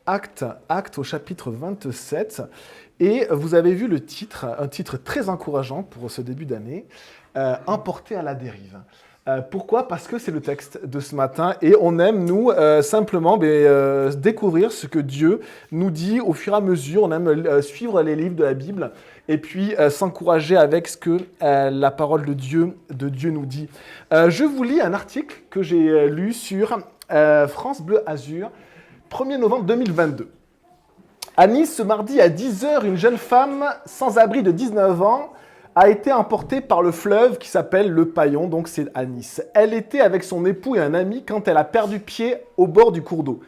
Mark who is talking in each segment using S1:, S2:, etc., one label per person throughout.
S1: Actes au chapitre 27. Et vous avez vu le titre, un titre très encourageant pour ce début d'année, Emporté à la dérive. Pourquoi? Parce que c'est le texte de ce matin et on aime, nous, simplement découvrir ce que Dieu nous dit au fur et à mesure. On aime suivre les livres de la Bible et puis s'encourager avec ce que la parole de Dieu nous dit. Je vous lis un article que j'ai lu sur France Bleu Azur, 1er novembre 2022. À Nice, ce mardi à 10h, une jeune femme sans abri de 19 ans a été emportée par le fleuve qui s'appelle le Paillon, donc c'est à Nice. Elle était avec son époux et un ami quand elle a perdu pied au bord du cours d'eau.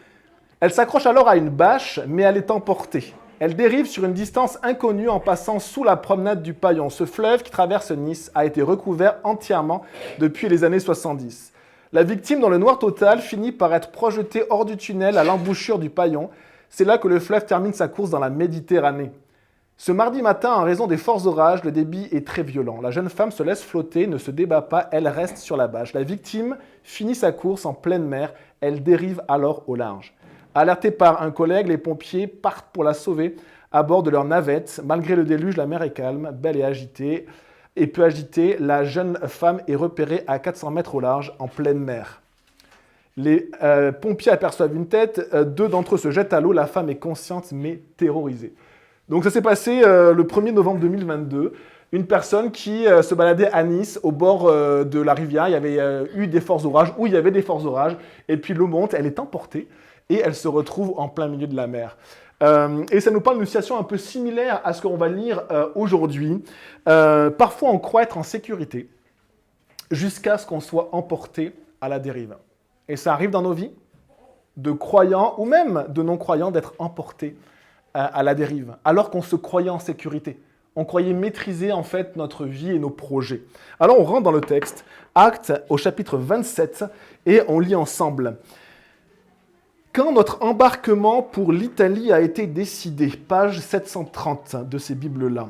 S1: Elle s'accroche alors à une bâche, mais elle est emportée. Elle dérive sur une distance inconnue en passant sous la promenade du Paillon. Ce fleuve qui traverse Nice a été recouvert entièrement depuis les années 70. La victime, dans le noir total, finit par être projetée hors du tunnel à l'embouchure du Paillon. C'est là que le fleuve termine sa course dans la Méditerranée. Ce mardi matin, en raison des forts orages, le débit est très violent. La jeune femme se laisse flotter, ne se débat pas, elle reste sur la bâche. La victime finit sa course en pleine mer, elle dérive alors au large. Alertée par un collègue, les pompiers partent pour la sauver à bord de leur navette. Malgré le déluge, la mer est calme, belle et agitée. Et peu agitée, la jeune femme est repérée à 400 mètres au large, en pleine mer. Les pompiers aperçoivent une tête, deux d'entre eux se jettent à l'eau, la femme est consciente mais terrorisée. Donc ça s'est passé le 1er novembre 2022. Une personne qui se baladait à Nice, au bord de la rivière. Il y avait eu des forts orages, où il y avait des forts orages. Et puis l'eau monte, elle est emportée et elle se retrouve en plein milieu de la mer. Et ça nous parle d'une situation un peu similaire à ce qu'on va lire aujourd'hui. Parfois, on croit être en sécurité jusqu'à ce qu'on soit emporté à la dérive. Et ça arrive dans nos vies, de croyants ou même de non-croyants, d'être emportés à la dérive, alors qu'on se croyait en sécurité. On croyait maîtriser en fait notre vie et nos projets. Alors on rentre dans le texte, Actes au chapitre 27, et on lit ensemble. Quand notre embarquement pour l'Italie a été décidé, page 730 de ces Bibles-là,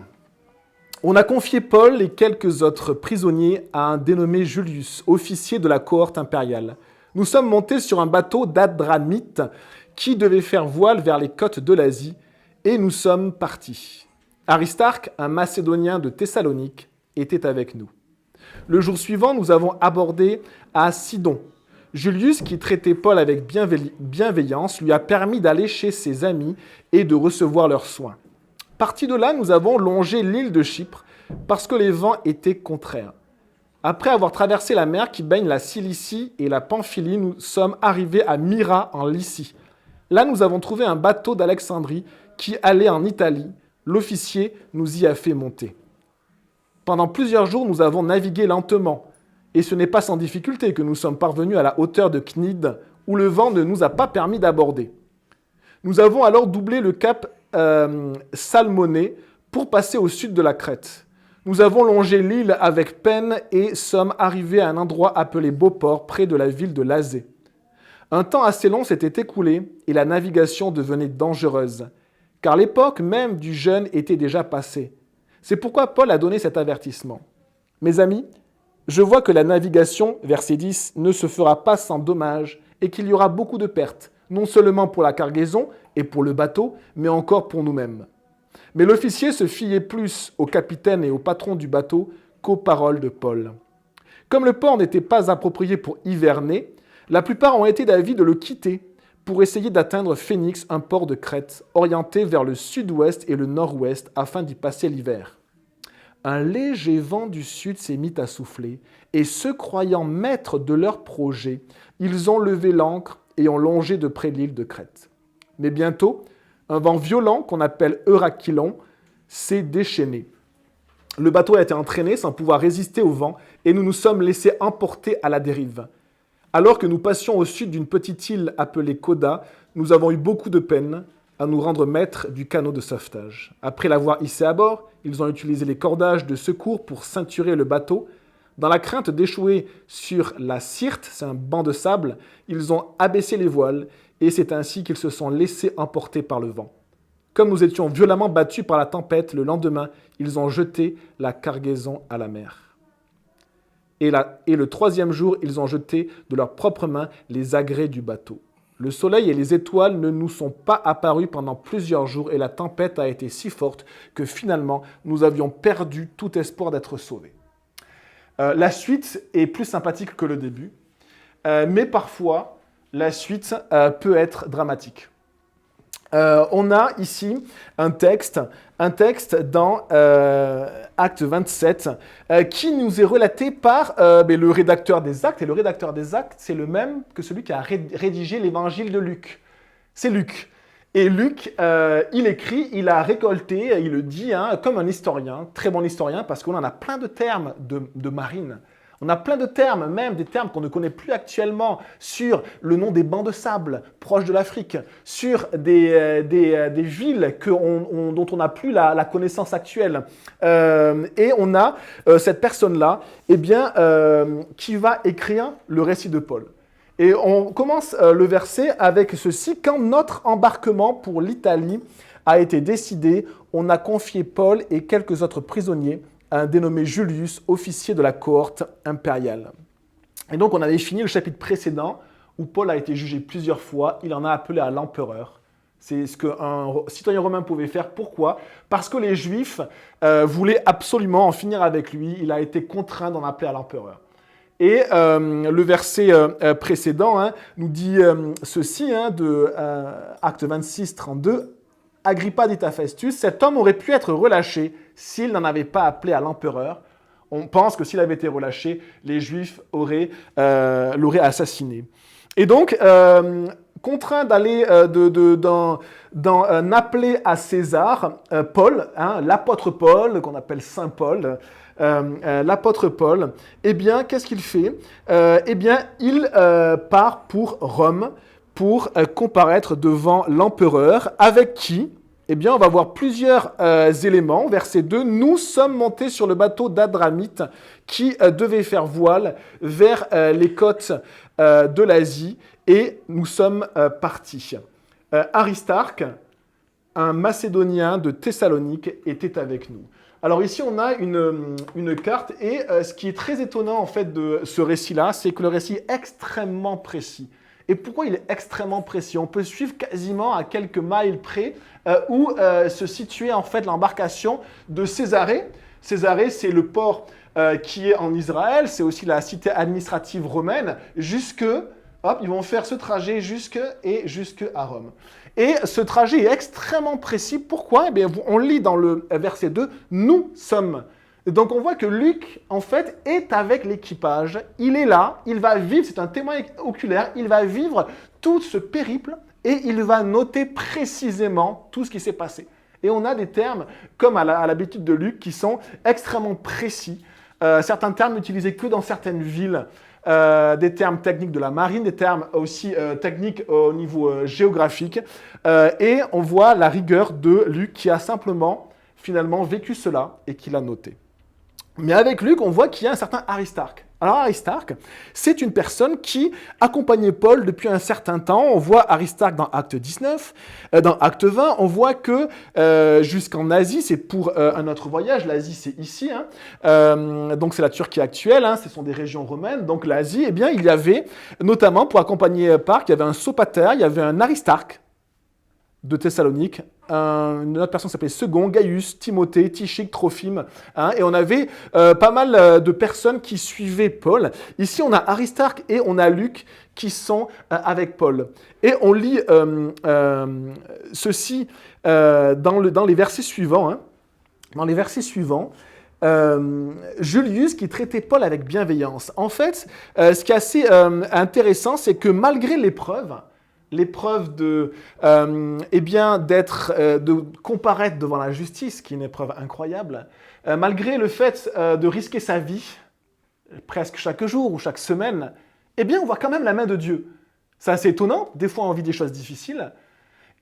S1: on a confié Paul et quelques autres prisonniers à un dénommé Julius, officier de la cohorte impériale. Nous sommes montés sur un bateau d'Adramite qui devait faire voile vers les côtes de l'Asie, et nous sommes partis. Aristarque, un Macédonien de Thessalonique, était avec nous. Le jour suivant, nous avons abordé à Sidon. Julius, qui traitait Paul avec bienveillance, lui a permis d'aller chez ses amis et de recevoir leurs soins. Partis de là, nous avons longé l'île de Chypre parce que les vents étaient contraires. Après avoir traversé la mer qui baigne la Cilicie et la Pamphylie, nous sommes arrivés à Myra en Lycie. Là, nous avons trouvé un bateau d'Alexandrie qui allait en Italie. L'officier nous y a fait monter. Pendant plusieurs jours, nous avons navigué lentement. Et ce n'est pas sans difficulté que nous sommes parvenus à la hauteur de Cnide, où le vent ne nous a pas permis d'aborder. Nous avons alors doublé le cap Salmoné pour passer au sud de la Crète. Nous avons longé l'île avec peine et sommes arrivés à un endroit appelé Beauport, près de la ville de Lazée. Un temps assez long s'était écoulé et la navigation devenait dangereuse, car l'époque même du jeûne était déjà passée. C'est pourquoi Paul a donné cet avertissement. Mes amis, je vois que la navigation, verset 10, ne se fera pas sans dommage et qu'il y aura beaucoup de pertes, non seulement pour la cargaison et pour le bateau, mais encore pour nous-mêmes. Mais l'officier se fiait plus au capitaine et au patron du bateau qu'aux paroles de Paul. Comme le port n'était pas approprié pour hiverner, la plupart ont été d'avis de le quitter pour essayer d'atteindre Phénix, un port de Crète, orienté vers le sud-ouest et le nord-ouest afin d'y passer l'hiver. Un léger vent du sud s'est mis à souffler, et se croyant maîtres de leur projet, ils ont levé l'ancre et ont longé de près l'île de Crète. Mais bientôt, un vent violent, qu'on appelle Eurachylon, s'est déchaîné. Le bateau a été entraîné sans pouvoir résister au vent, et nous nous sommes laissés emporter à la dérive. Alors que nous passions au sud d'une petite île appelée Coda, nous avons eu beaucoup de peine à nous rendre maîtres du canot de sauvetage. Après l'avoir hissé à bord, ils ont utilisé les cordages de secours pour ceinturer le bateau. Dans la crainte d'échouer sur la Syrte, c'est un banc de sable, ils ont abaissé les voiles et c'est ainsi qu'ils se sont laissés emporter par le vent. Comme nous étions violemment battus par la tempête, le lendemain, ils ont jeté la cargaison à la mer. Et le troisième jour, ils ont jeté de leurs propres mains les agrès du bateau. Le soleil et les étoiles ne nous sont pas apparus pendant plusieurs jours et la tempête a été si forte que finalement, nous avions perdu tout espoir d'être sauvés. » La suite est plus sympathique que le début, mais parfois, la suite peut être dramatique. On a ici un texte dans Acte 27 qui nous est relaté par le rédacteur des Actes. Et le rédacteur des Actes, c'est le même que celui qui a rédigé l'évangile de Luc. C'est Luc. Et Luc, il écrit, il a récolté, il le dit, comme un historien, très bon historien, parce qu'on en a plein de termes de marine. On a plein de termes, même des termes qu'on ne connaît plus actuellement, sur le nom des bancs de sable proches de l'Afrique, sur des villes dont on n'a plus la connaissance actuelle. Et on a cette personne-là qui va écrire le récit de Paul. Et on commence le verset avec ceci. « Quand notre embarquement pour l'Italie a été décidé, on a confié Paul et quelques autres prisonniers à un dénommé Julius, officier de la cohorte impériale. » Et donc on avait fini le chapitre précédent où Paul a été jugé plusieurs fois. Il en a appelé à l'empereur. C'est ce qu'un citoyen romain pouvait faire. Pourquoi ? Parce que les Juifs voulaient absolument en finir avec lui. Il a été contraint d'en appeler à l'empereur. Et le verset précédent nous dit ceci, de Acte 26, 32. « Agrippa dit à Festus, cet homme aurait pu être relâché s'il n'en avait pas appelé à l'empereur. » On pense que s'il avait été relâché, les Juifs l'auraient assassiné. Et donc, contraint d'aller d'en appeler à César, Paul, l'apôtre Paul, qu'on appelle Saint Paul, l'apôtre Paul, qu'est-ce qu'il fait ? Il part pour Rome pour comparaître devant l'empereur, avec qui, on va voir plusieurs éléments. Verset 2, « Nous sommes montés sur le bateau d'Adramite qui devait faire voile vers les côtes de l'Asie et nous sommes partis. Aristarque, un Macédonien de Thessalonique, était avec nous. » Alors ici, on a une carte et ce qui est très étonnant en fait de ce récit-là, c'est que le récit est extrêmement précis. Et pourquoi il est extrêmement précis ? On peut suivre quasiment à quelques miles près où se situait en fait l'embarcation de Césarée. Césarée, c'est le port qui est en Israël, c'est aussi la cité administrative romaine. Ils vont faire ce trajet jusque à Rome. Et ce trajet est extrêmement précis. Pourquoi ? On lit dans le verset 2, « Nous sommes ». Donc on voit que Luc, en fait, est avec l'équipage. Il est là, il va vivre, c'est un témoin oculaire, il va vivre tout ce périple et il va noter précisément tout ce qui s'est passé. Et on a des termes, comme à l'habitude de Luc, qui sont extrêmement précis. Certains termes utilisés que dans certaines villes, des termes techniques de la marine, des termes aussi techniques au niveau géographique. Et on voit la rigueur de Luc qui a simplement, finalement, vécu cela et qui l'a noté. Mais avec Luc, on voit qu'il y a un certain Aristarque. Alors Aristarque, c'est une personne qui accompagnait Paul depuis un certain temps. On voit Aristarque dans Acte 19. Dans Acte 20, on voit que jusqu'en Asie, c'est pour un autre voyage. L'Asie, c'est ici. Donc c'est la Turquie actuelle. Ce sont des régions romaines. Donc l'Asie, il y avait, notamment pour accompagner Paul, il y avait un Sopater, il y avait un Aristarque de Thessalonique, une autre personne s'appelait Second, Gaius, Timothée, Tychique, Trophime, et on avait pas mal de personnes qui suivaient Paul. Ici, on a Aristarque et on a Luc qui sont avec Paul. Et on lit ceci dans les versets suivants. Dans les versets suivants, Julius qui traitait Paul avec bienveillance. En fait, ce qui est assez intéressant, c'est que malgré l'épreuve de comparaître devant la justice, qui est une épreuve incroyable, malgré le fait de risquer sa vie, presque chaque jour ou chaque semaine, on voit quand même la main de Dieu. C'est assez étonnant, des fois on vit des choses difficiles,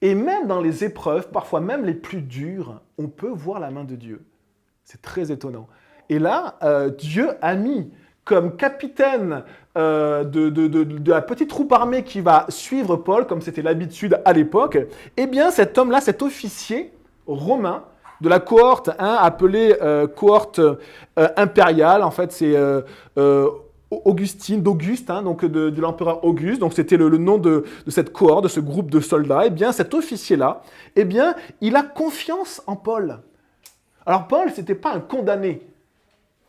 S1: et même dans les épreuves, parfois même les plus dures, on peut voir la main de Dieu. C'est très étonnant. Et là, Dieu a mis comme capitaine de la petite troupe armée qui va suivre Paul, comme c'était l'habitude à l'époque, cet homme-là, cet officier romain de la cohorte, appelée cohorte impériale, en fait c'est d'Auguste, hein, donc de l'empereur Auguste, donc c'était le nom de cette cohorte, de ce groupe de soldats, eh bien cet officier-là, eh bien, il a confiance en Paul. Alors Paul, ce n'était pas un condamné.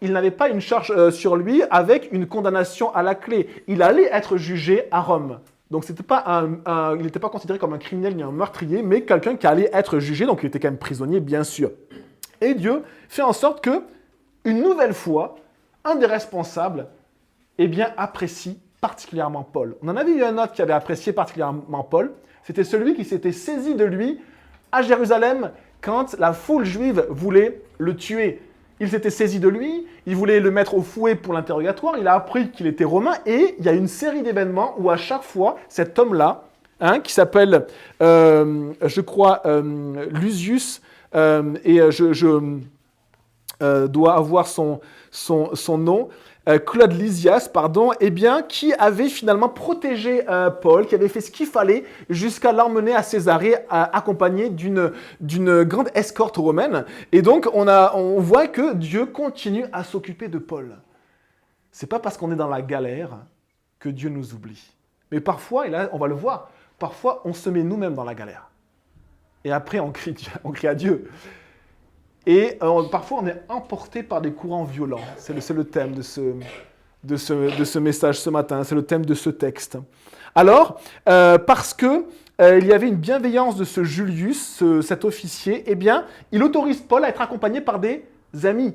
S1: Il n'avait pas une charge sur lui avec une condamnation à la clé. Il allait être jugé à Rome. Donc il n'était pas considéré comme un criminel ni un meurtrier, mais quelqu'un qui allait être jugé, donc il était quand même prisonnier, bien sûr. Et Dieu fait en sorte que, une nouvelle fois, un des responsables, eh bien, apprécie particulièrement Paul. On en avait eu un autre qui avait apprécié particulièrement Paul. C'était celui qui s'était saisi de lui à Jérusalem quand la foule juive voulait le tuer. Il s'était saisi de lui, il voulait le mettre au fouet pour l'interrogatoire, il a appris qu'il était romain et il y a une série d'événements où à chaque fois, cet homme-là, hein, qui s'appelle, je crois, Lucius, et je dois avoir son nom, Claude Lysias, pardon, eh bien, qui avait finalement protégé Paul, qui avait fait ce qu'il fallait jusqu'à l'emmener à Césarée, accompagné d'une grande escorte romaine. Et donc, on voit que Dieu continue à s'occuper de Paul. C'est pas parce qu'on est dans la galère que Dieu nous oublie. Mais parfois, et là, on va le voir, parfois, on se met nous-mêmes dans la galère. Et après, on crie à Dieu. Et parfois, on est emporté par des courants violents. C'est le thème de ce message ce matin. C'est le thème de ce texte. Alors, parce que il y avait une bienveillance de ce Julius, cet officier, eh bien, il autorise Paul à être accompagné par des amis,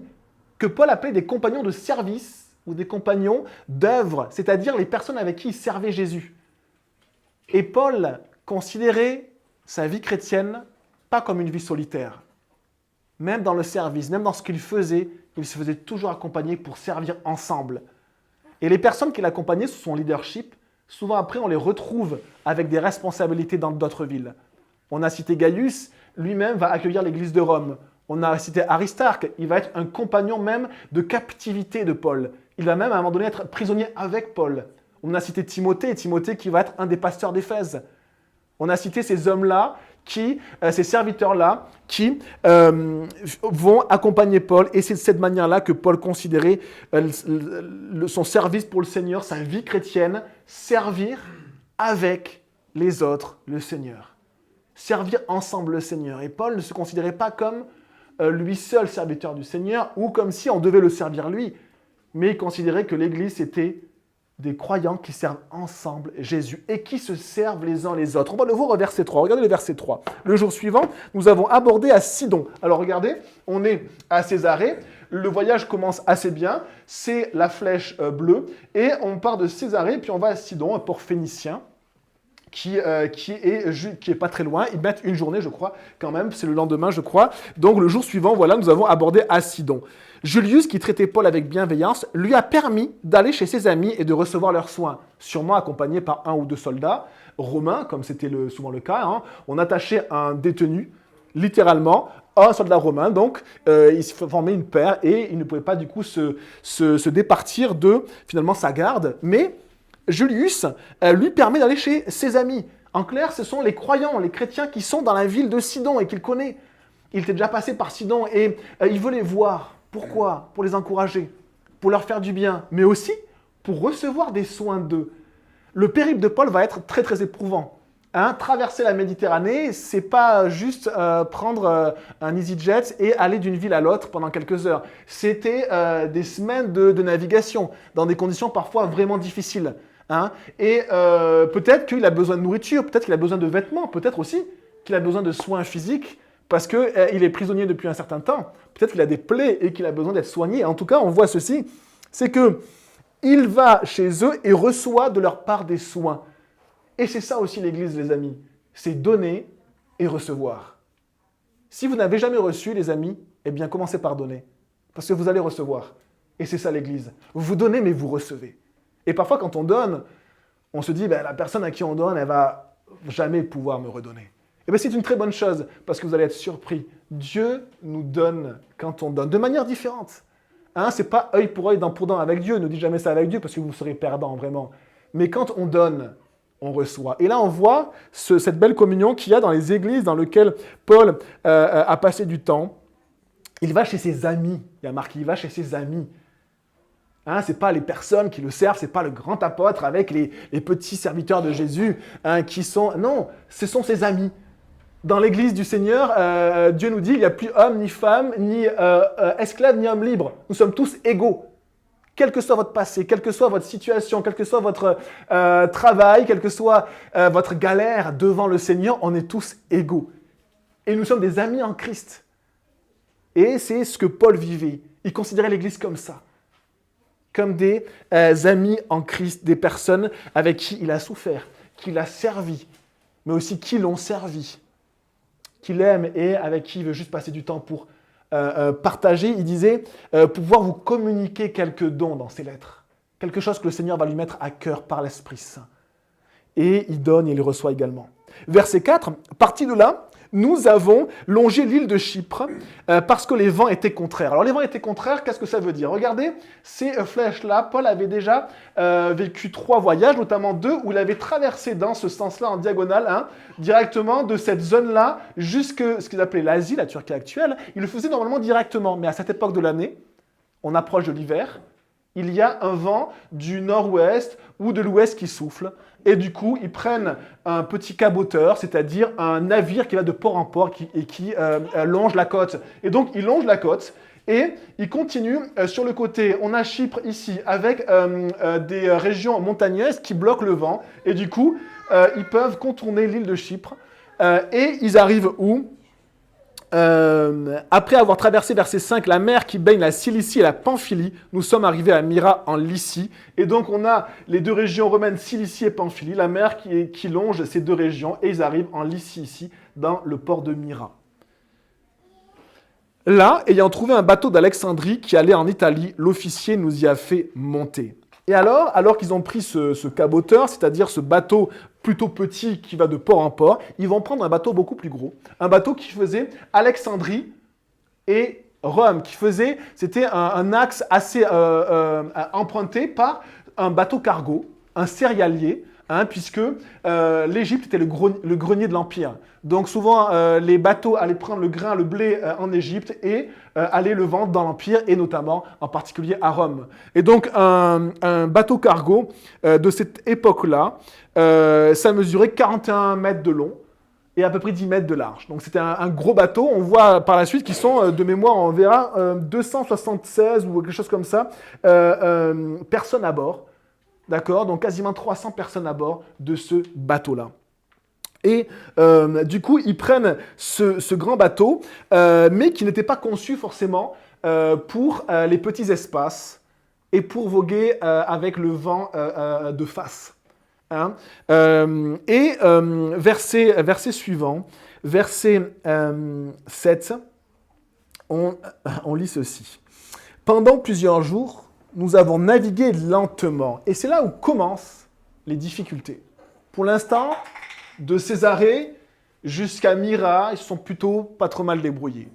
S1: que Paul appelait des compagnons de service ou des compagnons d'œuvre, c'est-à-dire les personnes avec qui il servait Jésus. Et Paul considérait sa vie chrétienne pas comme une vie solitaire. Même dans le service, même dans ce qu'il faisait, il se faisait toujours accompagner pour servir ensemble. Et les personnes qui l'accompagnaient sous son leadership, souvent après, on les retrouve avec des responsabilités dans d'autres villes. On a cité Gaius, lui-même va accueillir l'église de Rome. On a cité Aristarque, il va être un compagnon même de captivité de Paul. Il va même à un moment donné être prisonnier avec Paul. On a cité Timothée qui va être un des pasteurs d'Éphèse. On a cité ces hommes-là, ces serviteurs-là, qui vont accompagner Paul. Et c'est de cette manière-là que Paul considérait son service pour le Seigneur, sa vie chrétienne, servir avec les autres le Seigneur. Servir ensemble le Seigneur. Et Paul ne se considérait pas comme lui seul serviteur du Seigneur ou comme si on devait le servir lui, mais il considérait que l'Église c'était des croyants qui servent ensemble Jésus et qui se servent les uns les autres. On va le voir au verset 3. Regardez le verset 3. Le jour suivant, nous avons abordé à Sidon. Alors regardez, on est à Césarée. Le voyage commence assez bien. C'est la flèche bleue. Et on part de Césarée, puis on va à Sidon, un port phénicien, qui est pas très loin. Ils mettent une journée, je crois, quand même. C'est le lendemain, je crois. Donc le jour suivant, voilà, nous avons abordé à Sidon. Julius, qui traitait Paul avec bienveillance, lui a permis d'aller chez ses amis et de recevoir leurs soins, sûrement accompagné par un ou deux soldats romains, comme c'était souvent le cas. Hein. On attachait un détenu, littéralement, à un soldat romain, donc il se formait une paire et il ne pouvait pas du coup se départir de finalement sa garde. Mais Julius lui permet d'aller chez ses amis. En clair, ce sont les croyants, les chrétiens qui sont dans la ville de Sidon et qu'il connaît. Il était déjà passé par Sidon et il veut les voir. Pourquoi ? Pour les encourager, pour leur faire du bien, mais aussi pour recevoir des soins d'eux. Le périple de Paul va être très très éprouvant. Hein, traverser la Méditerranée, c'est pas juste prendre un EasyJet et aller d'une ville à l'autre pendant quelques heures. C'était des semaines de navigation dans des conditions parfois vraiment difficiles. Hein, et peut-être qu'il a besoin de nourriture, peut-être qu'il a besoin de vêtements, peut-être aussi qu'il a besoin de soins physiques parce qu'il est prisonnier depuis un certain temps. Peut-être qu'il a des plaies et qu'il a besoin d'être soigné. En tout cas, on voit ceci, c'est qu'il va chez eux et reçoit de leur part des soins. Et c'est ça aussi l'Église, les amis. C'est donner et recevoir. Si vous n'avez jamais reçu, les amis, eh bien, commencez par donner. Parce que vous allez recevoir. Et c'est ça l'Église. Vous donnez, mais vous recevez. Et parfois, quand on donne, on se dit, la personne à qui on donne, elle va jamais pouvoir me redonner. Et bien, c'est une très bonne chose, parce que vous allez être surpris. Dieu nous donne quand on donne, de manière différente. Hein, c'est pas œil pour œil, dent pour dent avec Dieu. Ne dites jamais ça avec Dieu, parce que vous serez perdant, vraiment. Mais quand on donne, on reçoit. Et là, on voit cette belle communion qu'il y a dans les églises dans lesquelles Paul a passé du temps. Il va chez ses amis. Il y a marqué, il va chez ses amis. Hein, ce n'est pas les personnes qui le servent, ce n'est pas le grand apôtre avec les petits serviteurs de Jésus hein, qui sont... Non, ce sont ses amis. Dans l'Église du Seigneur, Dieu nous dit, il n'y a plus homme, ni femme, ni esclave, ni homme libre. Nous sommes tous égaux. Quel que soit votre passé, quelle que soit votre situation, quel que soit votre travail, quelle que soit votre galère devant le Seigneur, on est tous égaux. Et nous sommes des amis en Christ. Et c'est ce que Paul vivait. Il considérait l'Église comme ça. Comme des amis en Christ, des personnes avec qui il a souffert, qu'il a servi, mais aussi qui l'ont servi, qu'il aime et avec qui il veut juste passer du temps pour partager. Il disait pouvoir vous communiquer quelques dons dans ses lettres, quelque chose que le Seigneur va lui mettre à cœur par l'Esprit Saint. Et il donne et il reçoit également. Verset 4, parti de là, nous avons longé l'île de Chypre parce que les vents étaient contraires. Alors les vents étaient contraires, qu'est-ce que ça veut dire? Regardez, ces flèches-là, Paul avait déjà vécu 3 voyages, notamment 2, où il avait traversé dans ce sens-là, en diagonale, hein, directement de cette zone-là jusqu'à ce qu'ils appelaient l'Asie, la Turquie actuelle. Il le faisait normalement directement, mais à cette époque de l'année, on approche de l'hiver, il y a un vent du nord-ouest ou de l'ouest qui souffle. Et du coup, ils prennent un petit caboteur, c'est-à-dire un navire qui va de port en port et qui longe la côte. Et donc, ils longent la côte et ils continuent sur le côté. On a Chypre ici avec des régions montagneuses qui bloquent le vent. Et du coup, ils peuvent contourner l'île de Chypre. Et ils arrivent où ? Après avoir traversé, verset 5, la mer qui baigne la Cilicie et la Pamphylie, nous sommes arrivés à Myra en Lycie. Et donc on a les 2 régions romaines, Cilicie et Pamphylie, la mer qui longe ces 2 régions, et ils arrivent en Lycie ici, dans le port de Myra. Là, ayant trouvé un bateau d'Alexandrie qui allait en Italie, l'officier nous y a fait monter. Et alors qu'ils ont pris ce caboteur, c'est-à-dire ce bateau plutôt petit qui va de port en port, ils vont prendre un bateau beaucoup plus gros. Un bateau qui faisait Alexandrie et Rome, c'était un axe assez emprunté par un bateau cargo, un céréalier, hein, puisque l'Égypte était le grenier de l'Empire. Donc souvent, les bateaux allaient prendre le grain, le blé en Égypte et allaient le vendre dans l'Empire, et notamment, en particulier, à Rome. Et donc, un bateau cargo de cette époque-là, ça mesurait 41 mètres de long et à peu près 10 mètres de large. Donc c'était un gros bateau. On voit par la suite qu'ils sont, de mémoire, on verra, 276 ou quelque chose comme ça, personnes à bord. D'accord? Donc quasiment 300 personnes à bord de ce bateau-là. Et du coup, ils prennent ce grand bateau, mais qui n'était pas conçu forcément pour les petits espaces et pour voguer avec le vent de face. Hein? Verset suivant, verset 7, on lit ceci. Pendant plusieurs jours, nous avons navigué lentement. Et c'est là où commencent les difficultés. Pour l'instant, de Césarée jusqu'à Myra, ils sont plutôt pas trop mal débrouillés.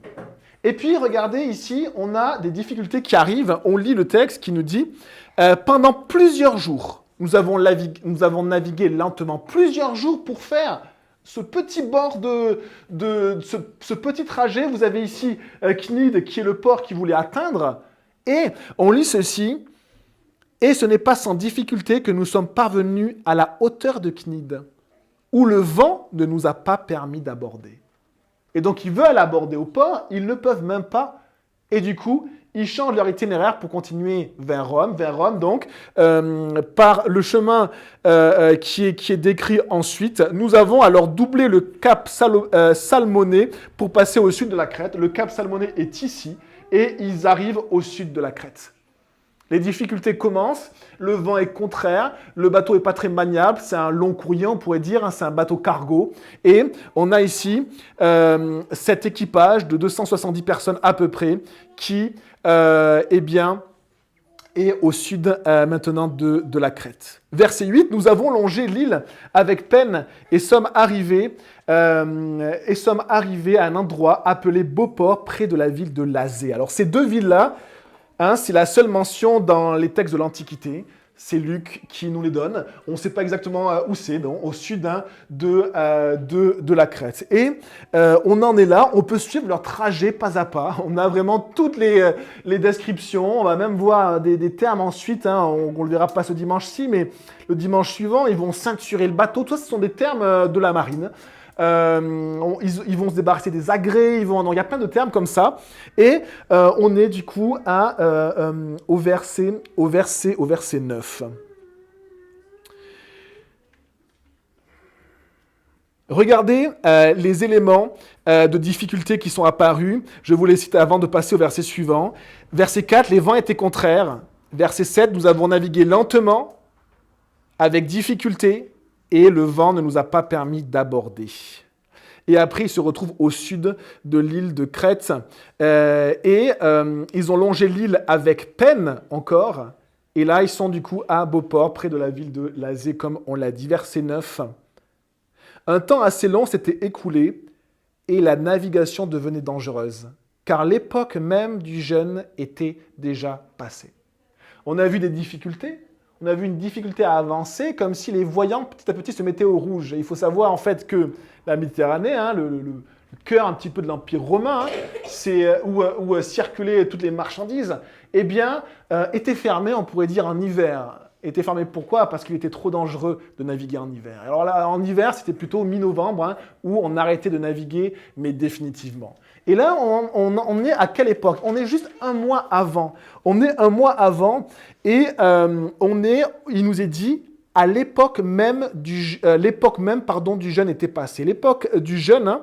S1: Et puis, regardez ici, on a des difficultés qui arrivent. On lit le texte qui nous dit « Pendant plusieurs jours, nous avons navigué lentement. » Plusieurs jours pour faire ce petit bord ce petit trajet. Vous avez ici Cnide, qui est le port qu'ils voulaient atteindre. Et on lit ceci. « Et ce n'est pas sans difficulté que nous sommes parvenus à la hauteur de Cnide, où le vent ne nous a pas permis d'aborder. » Et donc, ils veulent aborder au port, ils ne peuvent même pas. Et du coup, ils changent leur itinéraire pour continuer vers Rome, donc, par le chemin qui est décrit ensuite. Nous avons alors doublé le cap Salmoné pour passer au sud de la Crète. Le cap Salmoné est ici, et ils arrivent au sud de la Crète. Les difficultés commencent, le vent est contraire, le bateau n'est pas très maniable, c'est un long courrier, on pourrait dire, hein, c'est un bateau cargo. Et on a ici cet équipage de 270 personnes à peu près qui est au sud maintenant de la Crète. Verset 8, nous avons longé l'île avec peine et sommes arrivés à un endroit appelé Beauport, près de la ville de Lazée. Alors ces 2 villes-là, hein, c'est la seule mention dans les textes de l'Antiquité. C'est Luc qui nous les donne. On ne sait pas exactement où c'est, non, au sud de la Crète. Et on en est là, on peut suivre leur trajet pas à pas. On a vraiment toutes les descriptions. On va même voir des termes ensuite. On ne le verra pas ce dimanche-ci, mais le dimanche suivant, ils vont ceinturer le bateau. Tout ça, ce sont des termes de la marine. Ils vont se débarrasser des agrès, il y a plein de termes comme ça. Et on est du coup au verset 9. Regardez les éléments de difficulté qui sont apparus. Je vous les cite avant de passer au verset suivant. Verset 4, les vents étaient contraires. Verset 7, nous avons navigué lentement, avec difficulté, et le vent ne nous a pas permis d'aborder. Et après, ils se retrouvent au sud de l'île de Crète. Ils ont longé l'île avec peine encore. Et là, ils sont du coup à Beauport, près de la ville de Lasée, comme on l'a dit. Verset 9. Un temps assez long s'était écoulé et la navigation devenait dangereuse, car l'époque même du jeûne était déjà passée. On a vu des difficultés. On a vu une difficulté à avancer, comme si les voyants petit à petit se mettaient au rouge. Et il faut savoir en fait que la Méditerranée, le cœur un petit peu de l'Empire romain, c'est où circulaient toutes les marchandises, était fermé, on pourrait dire, en hiver. Était fermé pourquoi? Parce qu'il était trop dangereux de naviguer en hiver. Alors là, en hiver, c'était plutôt mi-novembre, où on arrêtait de naviguer, mais définitivement. Et là, on est à quelle époque? On est juste un mois avant. On est un mois avant et il nous est dit, à l'époque même du jeûne était passée. L'époque du jeûne,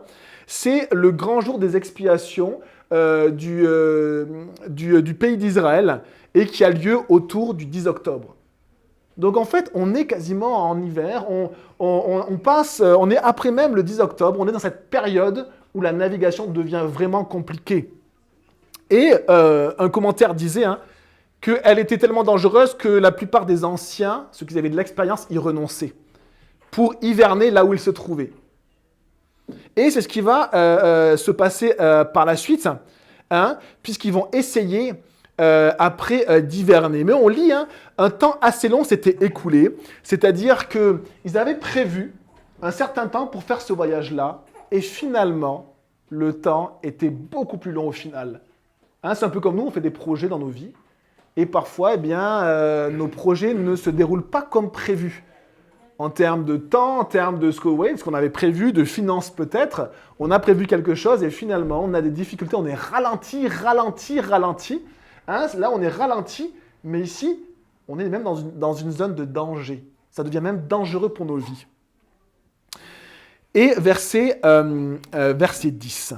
S1: c'est le grand jour des expiations du pays d'Israël et qui a lieu autour du 10 octobre. Donc en fait, on est quasiment en hiver, on est après même le 10 octobre, on est dans cette période où la navigation devient vraiment compliquée. Et un commentaire disait qu'elle était tellement dangereuse que la plupart des anciens, ceux qui avaient de l'expérience, y renonçaient pour hiverner là où ils se trouvaient. Et c'est ce qui va se passer par la suite, puisqu'ils vont essayer après d'hiverner. Mais on lit, un temps assez long s'était écoulé, c'est-à-dire qu'ils avaient prévu un certain temps pour faire ce voyage-là, et finalement, le temps était beaucoup plus long au final. C'est un peu comme nous, on fait des projets dans nos vies, et parfois, nos projets ne se déroulent pas comme prévu. En termes de temps, en termes de ce qu'on avait prévu, de finances peut-être, on a prévu quelque chose, et finalement, on a des difficultés, on est ralenti. Là, on est ralenti, mais ici, on est même dans une zone de danger. Ça devient même dangereux pour nos vies. Et verset 10.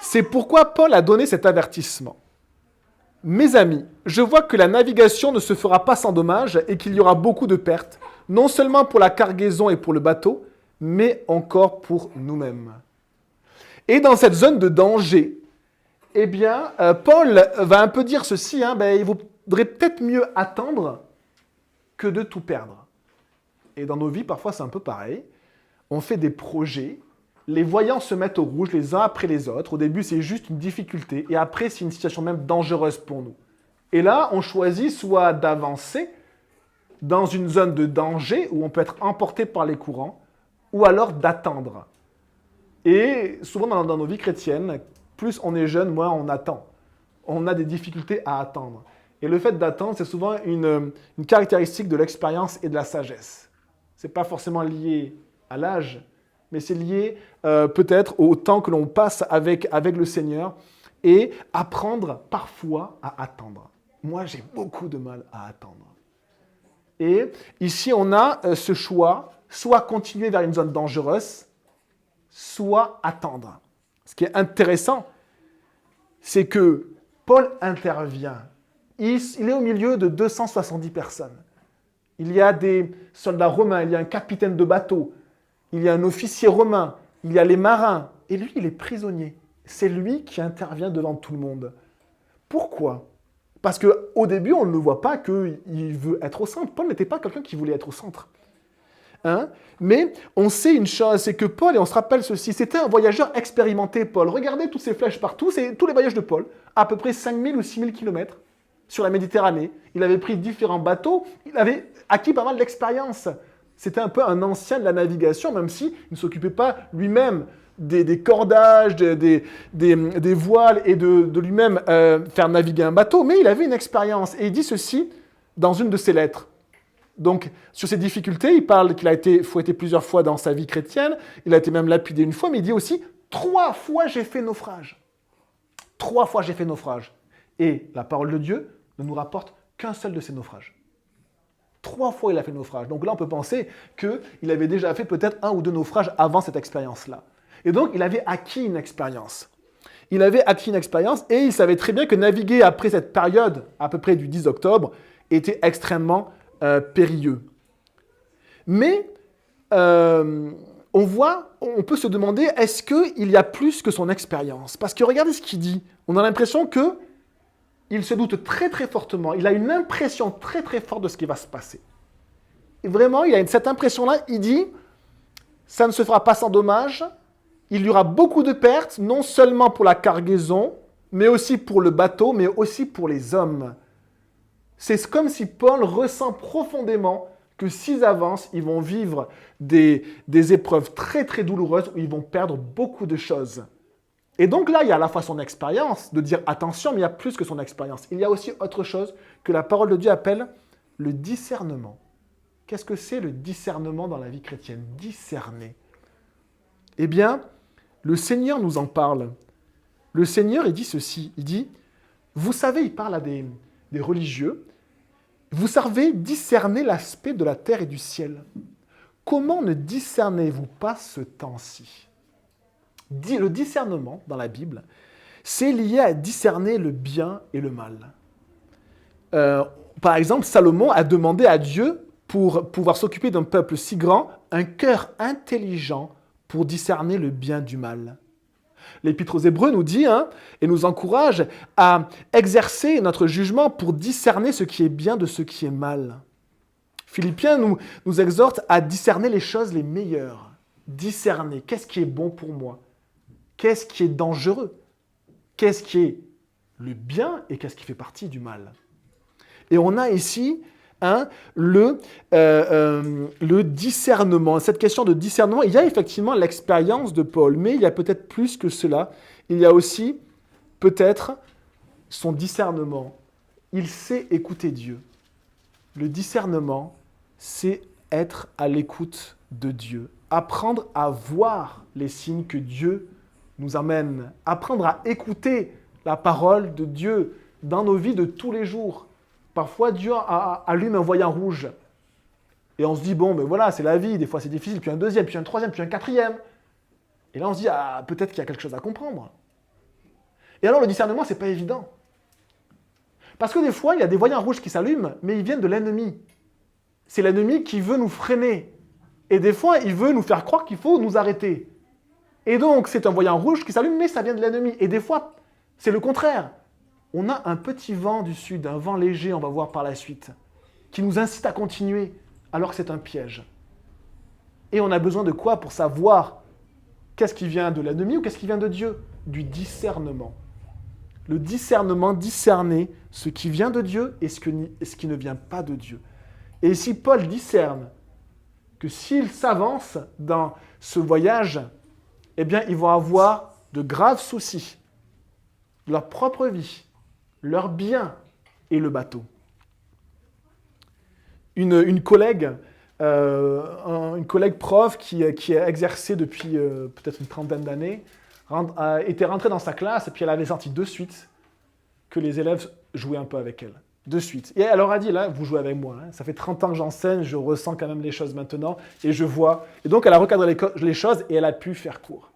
S1: C'est pourquoi Paul a donné cet avertissement. Mes amis, je vois que la navigation ne se fera pas sans dommage et qu'il y aura beaucoup de pertes, non seulement pour la cargaison et pour le bateau, mais encore pour nous-mêmes. Et dans cette zone de danger, Paul va un peu dire ceci, il vaudrait peut-être mieux attendre que de tout perdre. Et dans nos vies, parfois, c'est un peu pareil. On fait des projets, les voyants se mettent au rouge les uns après les autres. Au début, c'est juste une difficulté, et après, c'est une situation même dangereuse pour nous. Et là, on choisit soit d'avancer dans une zone de danger où on peut être emporté par les courants, ou alors d'attendre. Et souvent, dans nos vies chrétiennes, plus on est jeune, moins on attend. On a des difficultés à attendre. Et le fait d'attendre, c'est souvent une caractéristique de l'expérience et de la sagesse. Ce n'est pas forcément lié à l'âge, mais c'est lié peut-être au temps que l'on passe avec le Seigneur et apprendre parfois à attendre. Moi, j'ai beaucoup de mal à attendre. Et ici, on a ce choix, soit continuer vers une zone dangereuse, soit attendre. Ce qui est intéressant, c'est que Paul intervient. Il est au milieu de 270 personnes. Il y a des soldats romains, il y a un capitaine de bateau, il y a un officier romain, il y a les marins. Et lui, il est prisonnier. C'est lui qui intervient devant tout le monde. Pourquoi ? Parce qu'au début, on ne le voit pas qu'il veut être au centre. Paul n'était pas quelqu'un qui voulait être au centre. Mais on sait une chose, c'est que Paul, et on se rappelle ceci, c'était un voyageur expérimenté, Paul. Regardez toutes ces flèches partout, c'est tous les voyages de Paul, à peu près 5000 ou 6000 kilomètres. sur la Méditerranée. Il avait pris différents bateaux. Il avait acquis pas mal d'expérience. C'était un peu un ancien de la navigation, même s'il ne s'occupait pas lui-même des cordages, des voiles et de lui-même faire naviguer un bateau. Mais il avait une expérience. Et il dit ceci dans une de ses lettres. Donc, sur ses difficultés, il parle qu'il a été fouetté plusieurs fois dans sa vie chrétienne. Il a été même lapidé une fois, mais il dit aussi « 3 fois j'ai fait naufrage ». 3 fois j'ai fait naufrage. Et la parole de Dieu ne nous rapporte qu'un seul de ces naufrages. 3 fois il a fait naufrage. Donc là, on peut penser qu'il avait déjà fait peut-être 1 ou 2 naufrages avant cette expérience-là. Et donc, il avait acquis une expérience. Il avait acquis une expérience et il savait très bien que naviguer après cette période, à peu près du 10 octobre, était extrêmement périlleux. Mais on peut se demander, est-ce qu'il y a plus que son expérience? Parce que regardez ce qu'il dit. On a l'impression qu'il se doute très très fortement. Il a une impression très très forte de ce qui va se passer. Et vraiment, il a cette impression-là. Il dit, ça ne se fera pas sans dommage. Il y aura beaucoup de pertes, non seulement pour la cargaison, mais aussi pour le bateau, mais aussi pour les hommes. C'est comme si Paul ressent profondément que s'ils avancent, ils vont vivre des épreuves très très douloureuses où ils vont perdre beaucoup de choses. Et donc là, il y a à la fois son expérience de dire attention, mais il y a plus que son expérience. Il y a aussi autre chose que la parole de Dieu appelle le discernement. Qu'est-ce que c'est le discernement dans la vie chrétienne? Discerner. Eh bien, le Seigneur nous en parle. Le Seigneur, il dit ceci, il dit, vous savez, il parle à des religieux, vous savez discerner l'aspect de la terre et du ciel. Comment ne discernez-vous pas ce temps-ci? Le discernement, dans la Bible, c'est lié à discerner le bien et le mal. Par exemple, Salomon a demandé à Dieu, pour pouvoir s'occuper d'un peuple si grand, un cœur intelligent pour discerner le bien du mal. L'Épître aux Hébreux nous dit et nous encourage à exercer notre jugement pour discerner ce qui est bien de ce qui est mal. Philippiens nous exhorte à discerner les choses les meilleures. Discerner, qu'est-ce qui est bon pour moi? Qu'est-ce qui est dangereux? Qu'est-ce qui est le bien et qu'est-ce qui fait partie du mal? Et on a ici le discernement. Cette question de discernement, il y a effectivement l'expérience de Paul, mais il y a peut-être plus que cela. Il y a aussi peut-être son discernement. Il sait écouter Dieu. Le discernement, c'est être à l'écoute de Dieu. Apprendre à voir les signes que Dieu nous amène. Apprendre à écouter la parole de Dieu dans nos vies de tous les jours. Parfois, Dieu allume un voyant rouge. Et on se dit, bon, ben voilà, c'est la vie. Des fois, c'est difficile. Puis un deuxième, puis un troisième, puis un quatrième. Et là, on se dit, peut-être qu'il y a quelque chose à comprendre. Et alors, le discernement, c'est pas évident. Parce que des fois, il y a des voyants rouges qui s'allument, mais ils viennent de l'ennemi. C'est l'ennemi qui veut nous freiner. Et des fois, il veut nous faire croire qu'il faut nous arrêter. Et donc, c'est un voyant rouge qui s'allume, mais ça vient de l'ennemi. Et des fois, c'est le contraire. On a un petit vent du sud, un vent léger, on va voir par la suite, qui nous incite à continuer, alors que c'est un piège. Et on a besoin de quoi pour savoir qu'est-ce qui vient de l'ennemi ou qu'est-ce qui vient de Dieu? Du discernement. Le discernement, discerner ce qui vient de Dieu et ce qui ne vient pas de Dieu. Et si Paul discerne que s'il s'avance dans ce voyage, eh bien, ils vont avoir de graves soucis. Leur propre vie, leur bien et le bateau. Une collègue prof qui a exercé depuis peut-être une trentaine d'années, était rentrée dans sa classe et puis elle avait senti de suite que les élèves jouaient un peu avec elle. De suite. Et elle leur a dit, là, vous jouez avec moi. Ça fait 30 ans que j'enseigne, je ressens quand même les choses maintenant et je vois. Et donc, elle a recadré les choses et elle a pu faire court.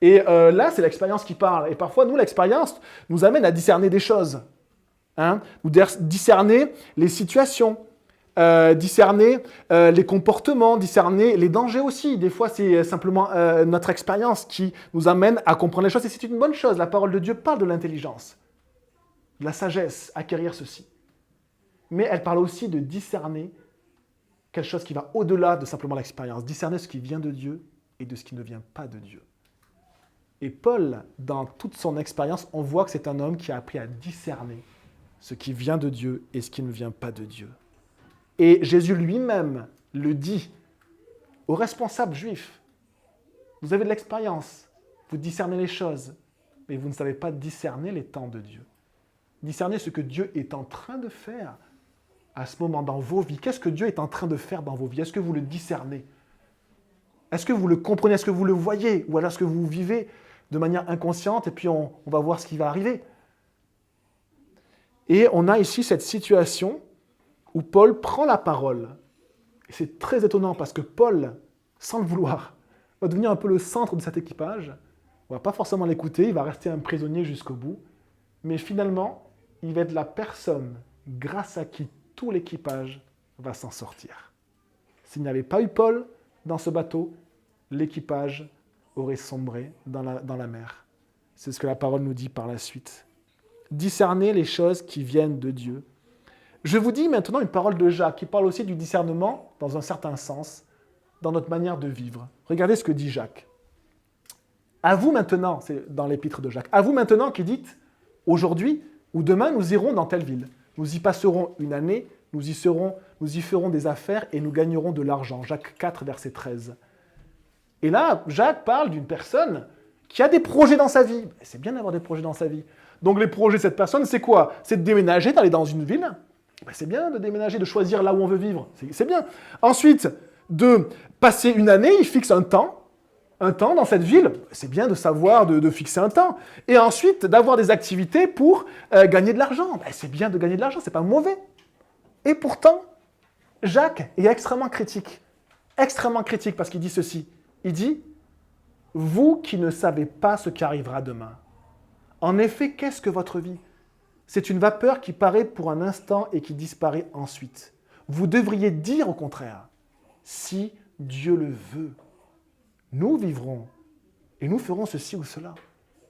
S1: Et là, c'est l'expérience qui parle. Et parfois, nous, l'expérience nous amène à discerner des choses. Ou discerner les situations, discerner les comportements, discerner les dangers aussi. Des fois, c'est simplement notre expérience qui nous amène à comprendre les choses. Et c'est une bonne chose. La parole de Dieu parle de l'intelligence, de la sagesse, acquérir ceci. Mais elle parle aussi de discerner quelque chose qui va au-delà de simplement l'expérience. Discerner ce qui vient de Dieu et de ce qui ne vient pas de Dieu. Et Paul, dans toute son expérience, on voit que c'est un homme qui a appris à discerner ce qui vient de Dieu et ce qui ne vient pas de Dieu. Et Jésus lui-même le dit aux responsables juifs. Vous avez de l'expérience, vous discernez les choses, mais vous ne savez pas discerner les temps de Dieu. Discerner ce que Dieu est en train de faire à ce moment dans vos vies. Qu'est-ce que Dieu est en train de faire dans vos vies? Est-ce que vous le discernez? Est-ce que vous le comprenez? Est-ce que vous le voyez? Ou alors est-ce que vous vivez de manière inconsciente et puis on va voir ce qui va arriver? Et on a ici cette situation où Paul prend la parole. Et c'est très étonnant parce que Paul, sans le vouloir, va devenir un peu le centre de cet équipage. On ne va pas forcément l'écouter, il va rester un prisonnier jusqu'au bout. Mais finalement, il va être la personne grâce à qui tout l'équipage va s'en sortir. S'il n'y avait pas eu Paul dans ce bateau, l'équipage aurait sombré dans la mer. C'est ce que la parole nous dit par la suite. Discerner les choses qui viennent de Dieu. Je vous dis maintenant une parole de Jacques qui parle aussi du discernement dans un certain sens, dans notre manière de vivre. Regardez ce que dit Jacques. À vous maintenant, c'est dans l'épître de Jacques, à vous maintenant qui dites, aujourd'hui ou demain nous irons dans telle ville. Nous y passerons une année, nous y ferons des affaires et nous gagnerons de l'argent. Jacques 4, verset 13. Et là, Jacques parle d'une personne qui a des projets dans sa vie. C'est bien d'avoir des projets dans sa vie. Donc les projets de cette personne, c'est quoi? C'est de déménager, d'aller dans une ville. C'est bien de déménager, de choisir là où on veut vivre. C'est bien. Ensuite, de passer une année, il fixe un temps dans cette ville. C'est bien de savoir de fixer un temps. Et ensuite, d'avoir des activités pour gagner de l'argent. C'est bien de gagner de l'argent, c'est pas mauvais. Et pourtant, Jacques est extrêmement critique. Extrêmement critique parce qu'il dit ceci. Il dit, vous qui ne savez pas ce qui arrivera demain. En effet, qu'est-ce que votre vie? C'est une vapeur qui paraît pour un instant et qui disparaît ensuite. Vous devriez dire au contraire, si Dieu le veut, nous vivrons et nous ferons ceci ou cela.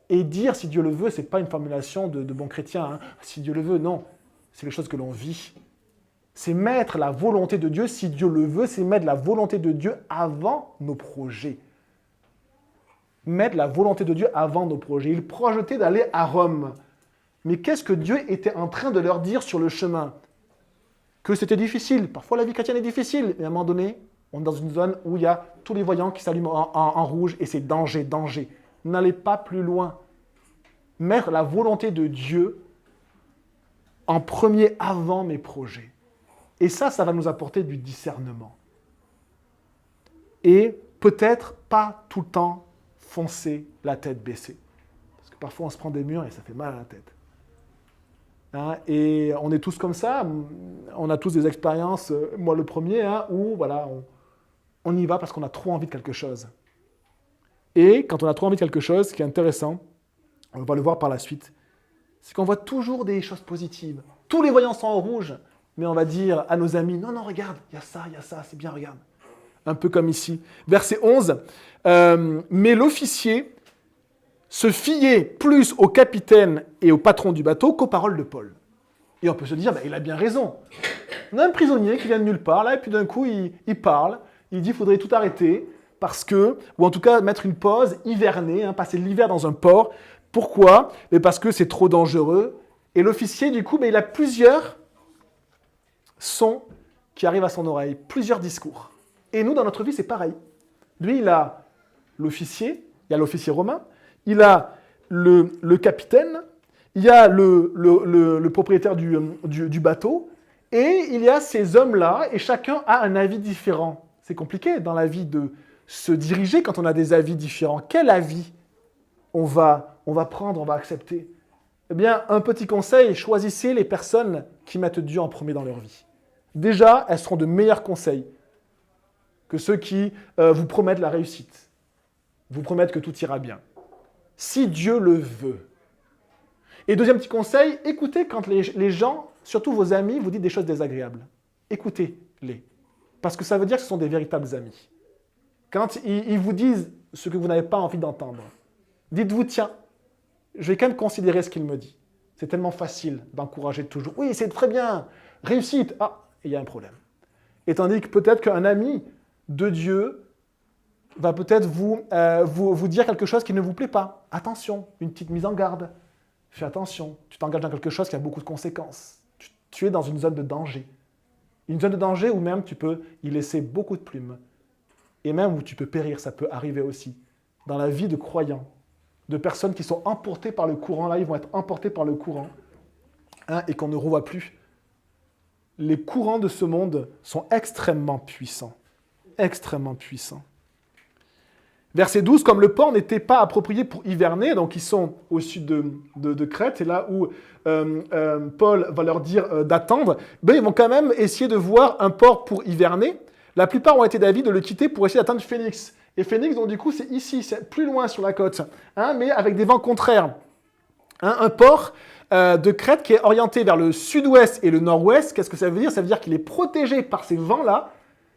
S1: Et dire si Dieu le veut, ce n'est pas une formulation de bon chrétien. Hein. Si Dieu le veut, non. C'est les choses que l'on vit. C'est mettre la volonté de Dieu, si Dieu le veut, c'est mettre la volonté de Dieu avant nos projets. Mettre la volonté de Dieu avant nos projets. Il projetait d'aller à Rome. Mais qu'est-ce que Dieu était en train de leur dire sur le chemin? Que c'était difficile. Parfois, la vie chrétienne est difficile. Mais à un moment donné, on est dans une zone où il y a tous les voyants qui s'allument en rouge et c'est danger, danger. N'allez pas plus loin. Mettre la volonté de Dieu en premier avant mes projets. Et ça va nous apporter du discernement. Et peut-être pas tout le temps foncer la tête baissée. Parce que parfois on se prend des murs et ça fait mal à la tête. Hein, et on est tous comme ça, on a tous des expériences, moi le premier, hein, où voilà, on y va parce qu'on a trop envie de quelque chose. Et quand on a trop envie de quelque chose, ce qui est intéressant, on va le voir par la suite, c'est qu'on voit toujours des choses positives. Tous les voyants sont en rouge, mais on va dire à nos amis, non, regarde, il y a ça, c'est bien, regarde. Un peu comme ici. Verset 11, mais l'officier se fiait plus au capitaine et au patron du bateau qu'aux paroles de Paul. Et on peut se dire, il a bien raison. On a un prisonnier qui vient de nulle part, là, et puis d'un coup, il parle, il dit qu'il faudrait tout arrêter, parce que, ou en tout cas mettre une pause, hiverner, hein, passer l'hiver dans un port. Pourquoi? Parce que c'est trop dangereux. Et l'officier, du coup, il a plusieurs sons qui arrivent à son oreille, plusieurs discours. Et nous, dans notre vie, c'est pareil. Lui, il a l'officier, il y a l'officier romain, il a le capitaine, il y a le propriétaire du bateau, et il y a ces hommes-là, et chacun a un avis différent. C'est compliqué dans la vie de se diriger quand on a des avis différents. Quel avis on va prendre, on va accepter? Eh bien, un petit conseil, choisissez les personnes qui mettent Dieu en premier dans leur vie. Déjà, elles seront de meilleurs conseils que ceux qui vous promettent la réussite, vous promettent que tout ira bien. Si Dieu le veut. Et deuxième petit conseil, écoutez quand les gens, surtout vos amis, vous disent des choses désagréables. Écoutez-les. Parce que ça veut dire que ce sont des véritables amis. Quand ils vous disent ce que vous n'avez pas envie d'entendre, dites-vous, tiens, je vais quand même considérer ce qu'il me dit. C'est tellement facile d'encourager toujours. Oui, c'est très bien, réussite. Ah, il y a un problème. Et tandis que peut-être qu'un ami de Dieu va peut-être vous dire quelque chose qui ne vous plaît pas. Attention, une petite mise en garde. fais attention, tu t'engages dans quelque chose qui a beaucoup de conséquences. Tu es dans une zone de danger. Une zone de danger où même tu peux y laisser beaucoup de plumes. Et même où tu peux périr, ça peut arriver aussi. Dans la vie de croyants, de personnes qui sont emportées par le courant, là ils vont être emportés par le courant, et qu'on ne revoit plus. Les courants de ce monde sont extrêmement puissants. Extrêmement puissants. Verset 12, comme le port n'était pas approprié pour hiverner, donc ils sont au sud de Crète, et là où Paul va leur dire d'attendre, ils vont quand même essayer de voir un port pour hiverner. La plupart ont été d'avis de le quitter pour essayer d'atteindre Phénix. Et Phénix, donc du coup, c'est ici, c'est plus loin sur la côte, mais avec des vents contraires. Un port de Crète qui est orienté vers le sud-ouest et le nord-ouest. Qu'est-ce que ça veut dire? Ça veut dire qu'il est protégé par ces vents-là,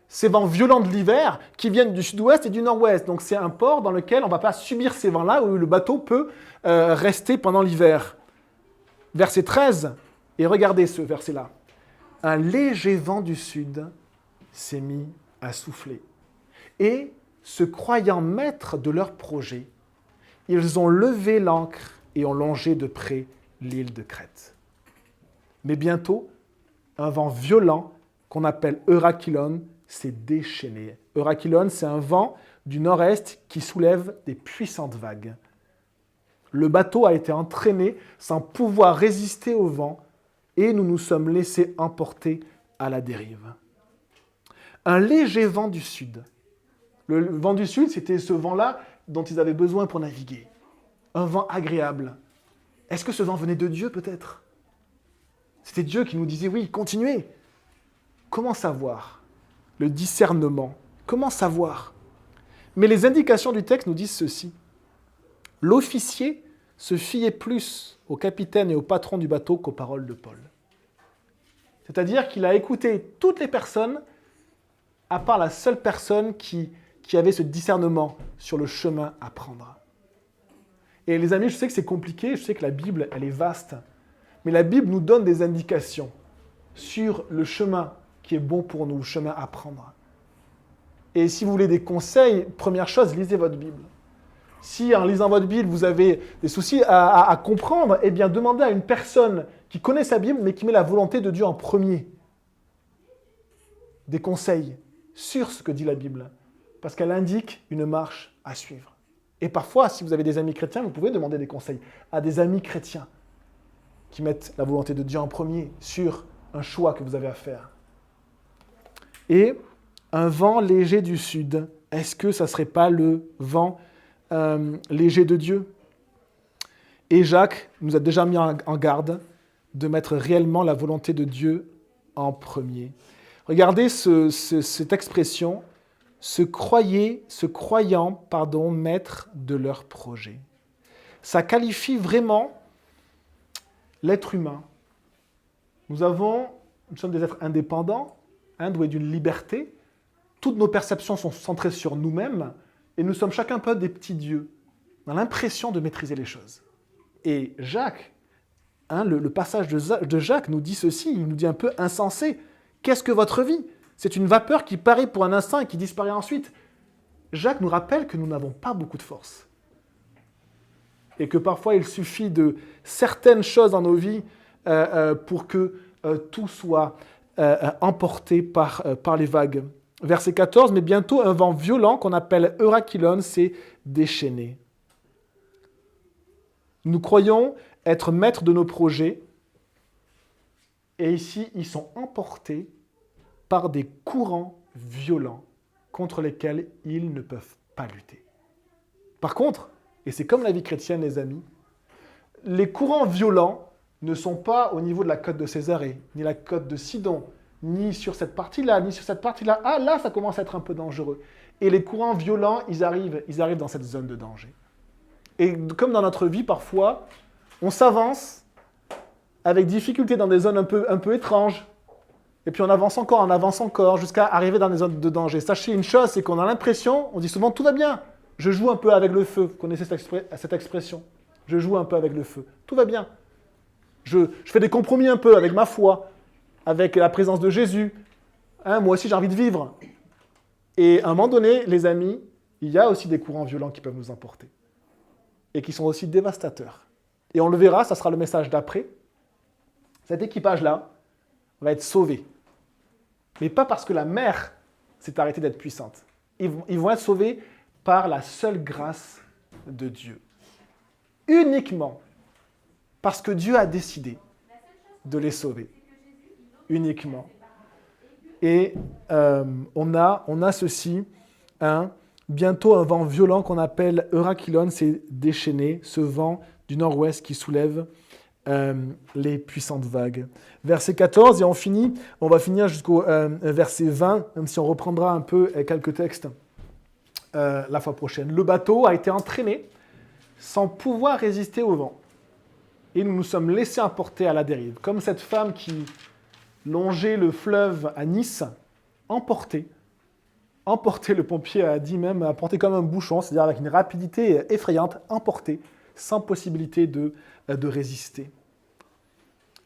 S1: ces vents violents de l'hiver qui viennent du sud-ouest et du nord-ouest. Donc c'est un port dans lequel on ne va pas subir ces vents-là, où le bateau peut rester pendant l'hiver. Verset 13, et regardez ce verset-là. Un léger vent du sud s'est mis à souffler. Et, se croyant maîtres de leur projet, ils ont levé l'ancre et ont longé de près l'île de Crète. Mais bientôt, un vent violent qu'on appelle Eurachylon s'est déchaîné. Eurachylon, c'est un vent du nord-est qui soulève des puissantes vagues. Le bateau a été entraîné sans pouvoir résister au vent et nous nous sommes laissés emporter à la dérive. Un léger vent du sud. Le vent du sud, c'était ce vent-là dont ils avaient besoin pour naviguer. Un vent agréable. Est-ce que ce vent venait de Dieu peut-être? C'était Dieu qui nous disait oui, continuez. Comment savoir? Le discernement. Comment savoir? Mais les indications du texte nous disent ceci. L'officier se fiait plus au capitaine et au patron du bateau qu'aux paroles de Paul. C'est-à-dire qu'il a écouté toutes les personnes, à part la seule personne qui avait ce discernement sur le chemin à prendre. Et les amis, je sais que c'est compliqué, je sais que la Bible, elle est vaste, mais la Bible nous donne des indications sur le chemin qui est bon pour nous, le chemin à prendre. Et si vous voulez des conseils, première chose, lisez votre Bible. Si en lisant votre Bible, vous avez des soucis à comprendre, eh bien demandez à une personne qui connaît sa Bible, mais qui met la volonté de Dieu en premier. Des conseils sur ce que dit la Bible, parce qu'elle indique une marche à suivre. Et parfois, si vous avez des amis chrétiens, vous pouvez demander des conseils à des amis chrétiens qui mettent la volonté de Dieu en premier sur un choix que vous avez à faire. Et un vent léger du sud, est-ce que ça ne serait pas le vent léger de Dieu? Et Jacques nous a déjà mis en garde de mettre réellement la volonté de Dieu en premier. Regardez cette expression, se croyant, maîtres de leur projet. Ça qualifie vraiment l'être humain. Nous sommes des êtres indépendants, doués d'une liberté. Toutes nos perceptions sont centrées sur nous-mêmes et nous sommes chacun un peu des petits dieux. On a l'impression de maîtriser les choses. Et Jacques, le passage de Jacques nous dit ceci, il nous dit un peu insensé. Qu'est-ce que votre vie? C'est une vapeur qui paraît pour un instant et qui disparaît ensuite. Jacques nous rappelle que nous n'avons pas beaucoup de force. Et que parfois il suffit de certaines choses dans nos vies pour que tout soit emporté par les vagues. Verset 14, mais bientôt un vent violent qu'on appelle Eurachylon s'est déchaîné. Nous croyons être maîtres de nos projets, et ici ils sont emportés par des courants violents contre lesquels ils ne peuvent pas lutter. Par contre, et c'est comme la vie chrétienne les amis, les courants violents ne sont pas au niveau de la côte de Césarée, ni la côte de Sidon, ni sur cette partie-là, ni sur cette partie-là. Ah, là, ça commence à être un peu dangereux. Et les courants violents, ils arrivent dans cette zone de danger. Et comme dans notre vie, parfois, on s'avance avec difficulté dans des zones un peu étranges, et puis on avance encore, jusqu'à arriver dans des zones de danger. Sachez une chose, c'est qu'on a l'impression, on dit souvent, tout va bien, je joue un peu avec le feu. Vous connaissez cette expression? Je joue un peu avec le feu. Tout va bien. Je fais des compromis un peu avec ma foi, avec la présence de Jésus. Moi aussi, j'ai envie de vivre. Et à un moment donné, les amis, il y a aussi des courants violents qui peuvent nous emporter. Et qui sont aussi dévastateurs. Et on le verra, ça sera le message d'après. Cet équipage-là va être sauvé. Mais pas parce que la mer s'est arrêtée d'être puissante. Ils vont être sauvés par la seule grâce de Dieu. Uniquement parce que Dieu a décidé de les sauver. Uniquement. Et on a ceci, bientôt un vent violent qu'on appelle Eurachylon s'est déchaîné, ce vent du nord-ouest qui soulève les puissantes vagues. Verset 14, et on va finir jusqu'au verset 20, même si on reprendra un peu quelques textes la fois prochaine. Le bateau a été entraîné sans pouvoir résister au vent. Et nous nous sommes laissés emporter à la dérive. Comme cette femme qui longeait le fleuve à Nice, emporté, le pompier a dit même, emporté comme un bouchon, c'est-à-dire avec une rapidité effrayante, emporté, sans possibilité de résister.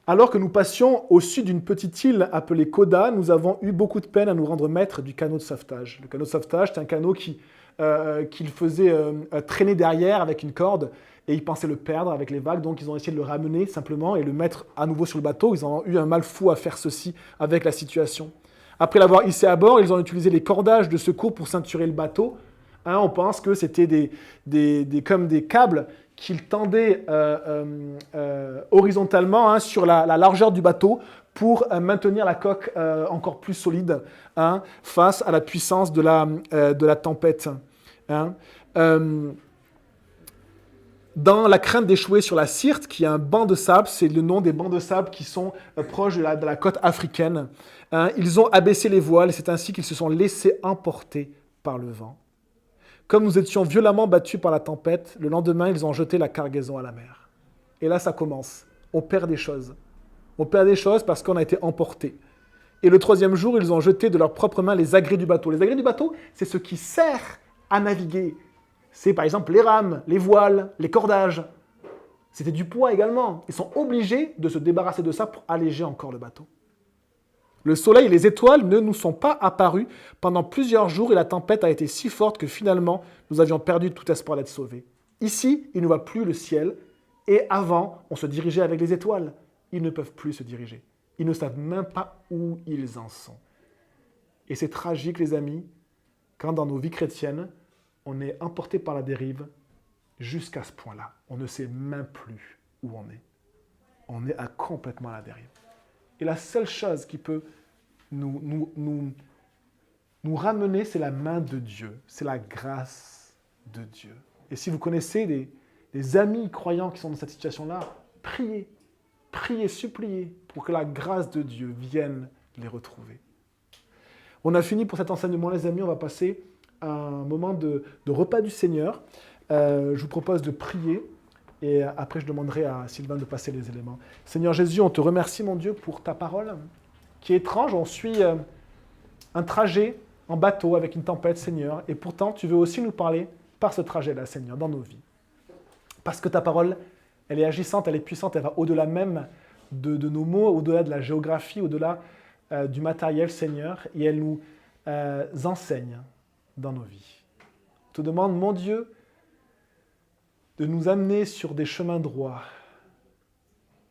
S1: Alors que nous passions au sud d'une petite île appelée Koda, nous avons eu beaucoup de peine à nous rendre maîtres du canot de sauvetage. Le canot de sauvetage, c'est un canot qu'il faisait traîner derrière avec une corde, et ils pensaient le perdre avec les vagues, donc ils ont essayé de le ramener simplement et le mettre à nouveau sur le bateau. Ils ont eu un mal fou à faire ceci avec la situation. Après l'avoir hissé à bord, ils ont utilisé les cordages de secours pour ceinturer le bateau. On pense que c'était comme des câbles qu'ils tendaient horizontalement sur la largeur du bateau pour maintenir la coque encore plus solide face à la puissance de la tempête. Dans la crainte d'échouer sur la Syrte, qui est un banc de sable, c'est le nom des bancs de sable qui sont proches de la côte africaine, ils ont abaissé les voiles et c'est ainsi qu'ils se sont laissés emporter par le vent. Comme nous étions violemment battus par la tempête, le lendemain, ils ont jeté la cargaison à la mer. Et là, ça commence. On perd des choses. On perd des choses parce qu'on a été emportés. Et le troisième jour, ils ont jeté de leurs propres mains les agrès du bateau. Les agrès du bateau, c'est ce qui sert à naviguer. C'est par exemple les rames, les voiles, les cordages. C'était du poids également. Ils sont obligés de se débarrasser de ça pour alléger encore le bateau. Le soleil et les étoiles ne nous sont pas apparus pendant plusieurs jours et la tempête a été si forte que finalement, nous avions perdu tout espoir d'être sauvés. Ici, il ne voit plus le ciel et avant, on se dirigeait avec les étoiles. Ils ne peuvent plus se diriger. Ils ne savent même pas où ils en sont. Et c'est tragique, les amis, quand dans nos vies chrétiennes, on est emporté par la dérive jusqu'à ce point-là. On ne sait même plus où on est. On est complètement à la dérive. Et la seule chose qui peut nous ramener, c'est la main de Dieu. C'est la grâce de Dieu. Et si vous connaissez des amis croyants qui sont dans cette situation-là, priez, suppliez pour que la grâce de Dieu vienne les retrouver. On a fini pour cet enseignement, les amis. On va passer à un moment de repas du Seigneur. Je vous propose de prier. Et après, je demanderai à Sylvain de passer les éléments. Seigneur Jésus, on te remercie, mon Dieu, pour ta parole, qui est étrange. On suit un trajet en bateau avec une tempête, Seigneur. Et pourtant, tu veux aussi nous parler par ce trajet-là, Seigneur, dans nos vies. Parce que ta parole, elle est agissante, elle est puissante, elle va au-delà même de nos mots, au-delà de la géographie, au-delà du matériel, Seigneur. Et elle nous enseigne dans nos vies. On te demande, mon Dieu, de nous amener sur des chemins droits,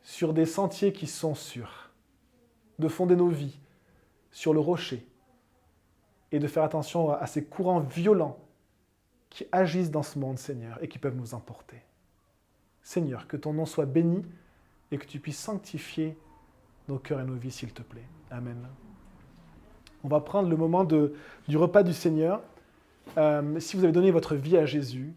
S1: sur des sentiers qui sont sûrs, de fonder nos vies sur le rocher et de faire attention à ces courants violents qui agissent dans ce monde, Seigneur, et qui peuvent nous emporter. Seigneur, que ton nom soit béni et que tu puisses sanctifier nos cœurs et nos vies, s'il te plaît. Amen. On va prendre le moment du repas du Seigneur. Si vous avez donné votre vie à Jésus,